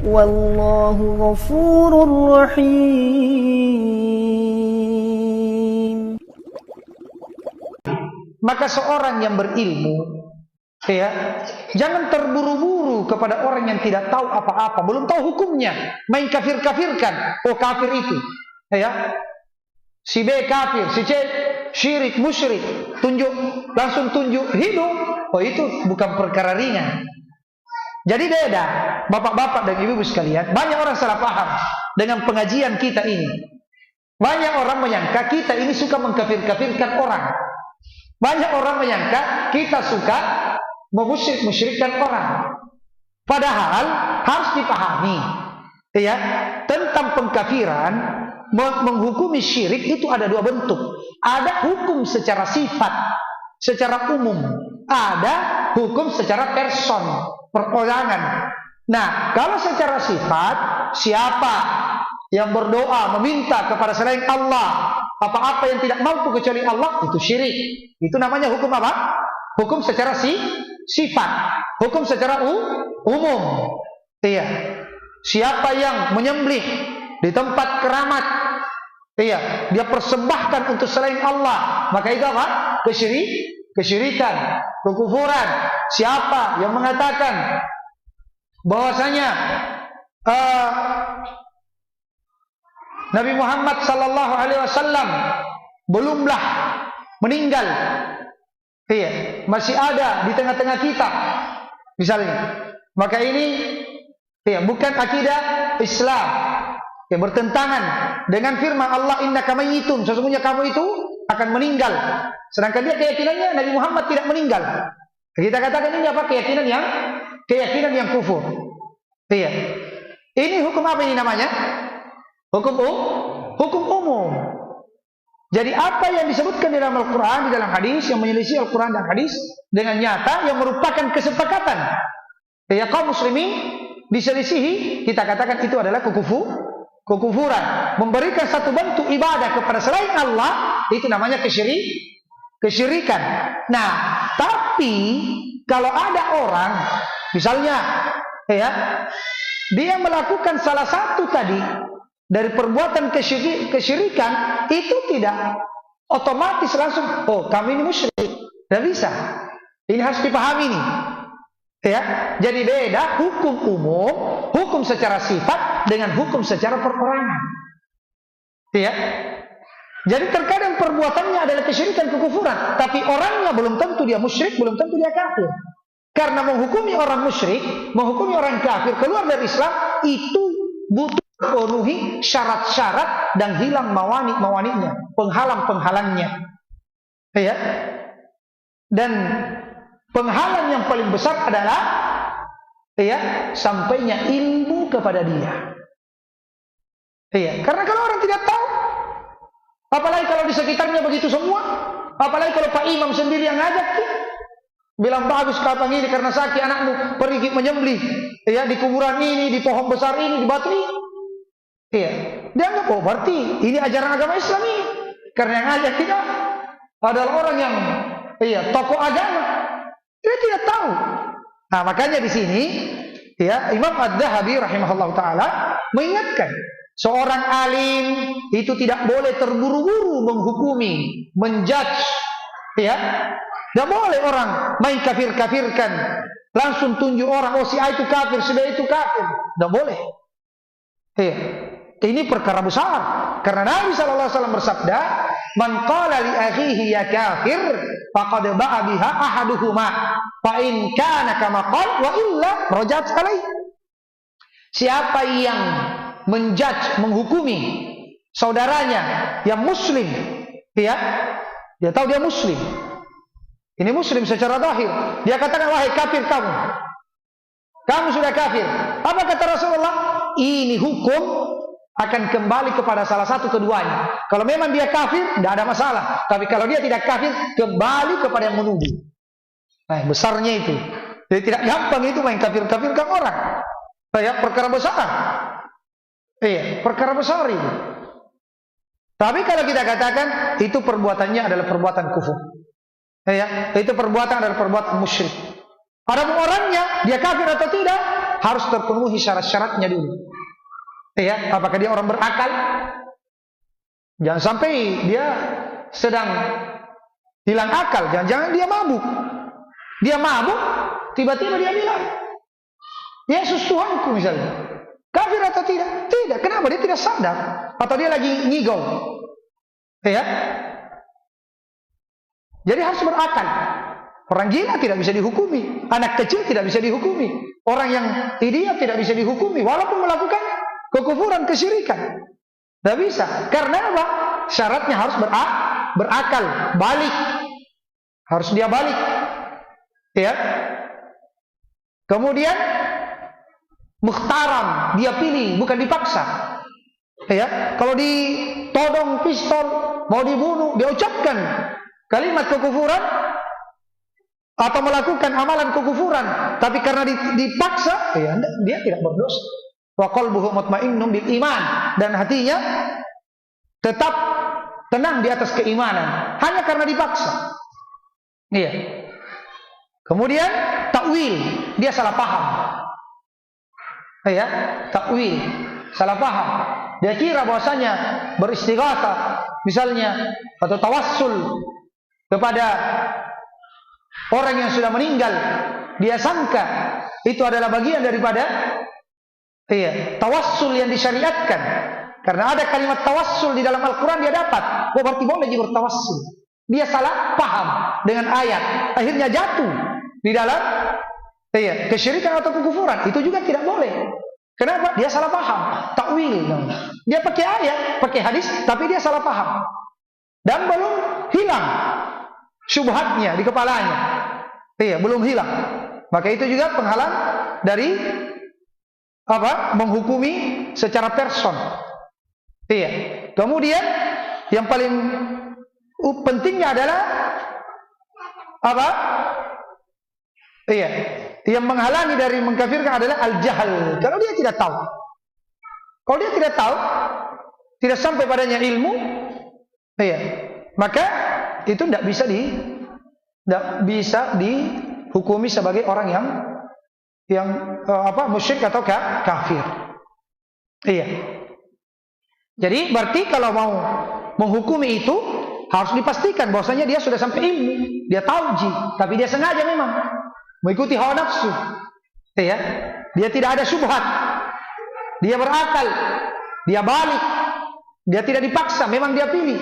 Wallahu ghafurur rahim. Maka seorang yang berilmu, ya, jangan terburu-buru kepada orang yang tidak tahu apa-apa, belum tahu hukumnya, main kafir-kafirkan. Oh, kafir itu, ya, si B kafir, si C syirik, musyrik, langsung tunjuk hidung. Oh, itu bukan perkara ringan. Jadi beda, bapak-bapak dan ibu-ibu sekalian, banyak orang salah paham dengan pengajian kita ini. Banyak orang menyangka kita ini suka mengkafir-kafirkan orang. Banyak orang menyangka kita suka memusyrik-musyrikkan orang. Padahal harus dipahami, ya, tentang pengkafiran, menghukumi syirik itu ada dua bentuk. Ada hukum secara sifat, secara umum. Ada hukum secara person, perorangan. Nah, kalau secara sifat, siapa yang berdoa meminta kepada selain Allah apa-apa yang tidak mampu kecuali Allah, itu syirik. Itu namanya hukum apa? Hukum secara sifat, hukum secara umum. Iya. Siapa yang menyembelih di tempat keramat, iya, dia persembahkan untuk selain Allah, maka itu apa? Kesyirikan, kekufuran. Siapa yang mengatakan bahwasanya Nabi Muhammad sallallahu alaihi wasallam belumlah meninggal, iya, masih ada di tengah-tengah kita, misalnya, maka ini, iya, bukan akidah Islam, ya, bertentangan dengan firman Allah, innaka mayyitun, sesungguhnya kamu itu akan meninggal. Sedangkan dia keyakinannya Nabi Muhammad tidak meninggal. Kita katakan ini apa? Keyakinan yang kufur. Iya. Ini hukum apa ini namanya? Hukum umum. Jadi apa yang disebutkan di dalam Al-Quran, di dalam hadis, yang menyelisih Al-Quran dan hadis dengan nyata yang merupakan kesepakatan, ya, kaum muslimin diselisihi, kita katakan itu adalah kekufuran. Memberikan satu bentuk ibadah kepada selain Allah, itu namanya kesyirikan. Nah, tapi kalau ada orang, misalnya, ya, dia melakukan salah satu tadi dari perbuatan kesyirikan, itu tidak otomatis langsung, oh, kami ini musyrik. Tidak bisa. Ini harus dipahami nih. Ya, jadi beda hukum umum, hukum secara sifat dengan hukum secara perorangan. Ya. Jadi terkadang perbuatannya adalah kesyirikan, kekufuran, tapi orangnya belum tentu dia musyrik, belum tentu dia kafir. Karena menghukumi orang musyrik, menghukumi orang kafir keluar dari Islam, itu butuh penuhi syarat-syarat dan hilang mawani-mawaninya, penghalang-penghalangnya. Ya. Dan penghalang yang paling besar adalah, ya, sampainya ilmu kepada dia. Ya. Karena kalau orang tidak tahu, apalagi kalau di sekitarnya begitu semua, apalagi kalau Pak Imam sendiri yang ngajak, bilang bagus kapang ini karena sakit anakmu, pergi menyembelih, ya, di kuburan ini, di pohon besar ini, di batu ini. Iya, dia anggap, oh, berarti ini ajaran agama Islam ini. Karena yang ngajak kita adalah orang yang, iya, tokoh agama. Dia tidak tahu. Nah, makanya di sini, ya, Imam Ad-Dhahabi rahimahullah taala mengingatkan, seorang alim itu tidak boleh terburu-buru menghukumi, menjudge, ya. Tidak boleh orang main kafir-kafirkan, langsung tunjuk orang, oh, si A itu kafir, si B itu kafir. Tidak boleh. Iya. Ini perkara besar. Karena Nabi SAW bersabda, man qala li akhihi ya kafir, faqad ba'a biha ahaduhuma, fa in kana kama qala wa illa rajat alaih. Siapa yang menjudge, menghukumi saudaranya yang muslim, ya, dia tahu dia muslim. Ini muslim secara zahir. Dia katakan, wahai kafir kamu sudah kafir. Apa kata Rasulullah? Ini hukum akan kembali kepada salah satu keduanya. Kalau memang dia kafir, tidak ada masalah. Tapi kalau dia tidak kafir, kembali kepada yang menuduh. Nah, besarnya itu. Jadi tidak gampang itu main kafir-kafirkan orang. Ya, perkara besar. Iya, perkara besar itu. Tapi kalau kita katakan itu perbuatannya adalah perbuatan kufur. Ya, itu perbuatan adalah perbuatan musyrik. Adapun orangnya, dia kafir atau tidak, harus terpenuhi syarat-syaratnya dulu. Ya, apakah dia orang berakal? Jangan sampai dia sedang hilang akal, jangan-jangan dia mabuk. Dia mabuk, tiba-tiba dia bilang, Yesus Tuhanku misalnya. Kafir atau tidak? Tidak. Kenapa? Dia tidak sadar. Atau dia lagi ngigau. Ya. Jadi harus berakal. Orang gila tidak bisa dihukumi. Anak kecil tidak bisa dihukumi. Orang yang idiot tidak bisa dihukumi. Walaupun melakukan kekufuran, kesyirikan. Tidak bisa. Karena apa? Syaratnya harus berakal. Balik. Harus dia balik. Ya. Kemudian mukhtaram, dia pilih, bukan dipaksa. Ya, kalau ditodong pistol, mau dibunuh, dia ucapkan kalimat kekufuran atau melakukan amalan kekufuran, tapi karena dipaksa, ya, dia tidak berdosa. Wa qalbuhu mutmainnun bil iman, dan hatinya tetap tenang di atas keimanan, hanya karena dipaksa. Iya. Kemudian takwil, dia salah paham. Ya, takwil, salah paham. Dia kira bahwasanya beristighatsah misalnya atau tawassul kepada orang yang sudah meninggal, dia sangka itu adalah bagian daripada tawassul yang disyariatkan. Karena ada kalimat tawassul di dalam Al-Qur'an, dia dapat, oh berarti boleh dia bertawassul. Dia salah paham dengan ayat, akhirnya jatuh di dalam kesyirikan atau kekufuran. Itu juga tidak boleh. Kenapa? Dia salah paham. Takwil. Dia pakai ayat, pakai hadis, tapi dia salah paham. Dan belum hilang syubhatnya di kepalanya. Belum hilang. Maka itu juga penghalang dari menghukumi secara person. Kemudian yang paling pentingnya adalah yang menghalangi dari mengkafirkan adalah al-jahal. Kalau dia tidak tahu. Kalau dia tidak tahu, tidak sampai padanya ilmu, maka itu tidak bisa dihukumi sebagai orang yang musyrik atau kafir. Jadi berarti kalau mau menghukumi itu harus dipastikan bahwasanya dia sudah sampai ilmu, dia tahu tapi dia sengaja memang mengikuti hawa nafsu. Dia tidak ada syubhat. Dia berakal, dia balik, dia tidak dipaksa, memang dia pilih.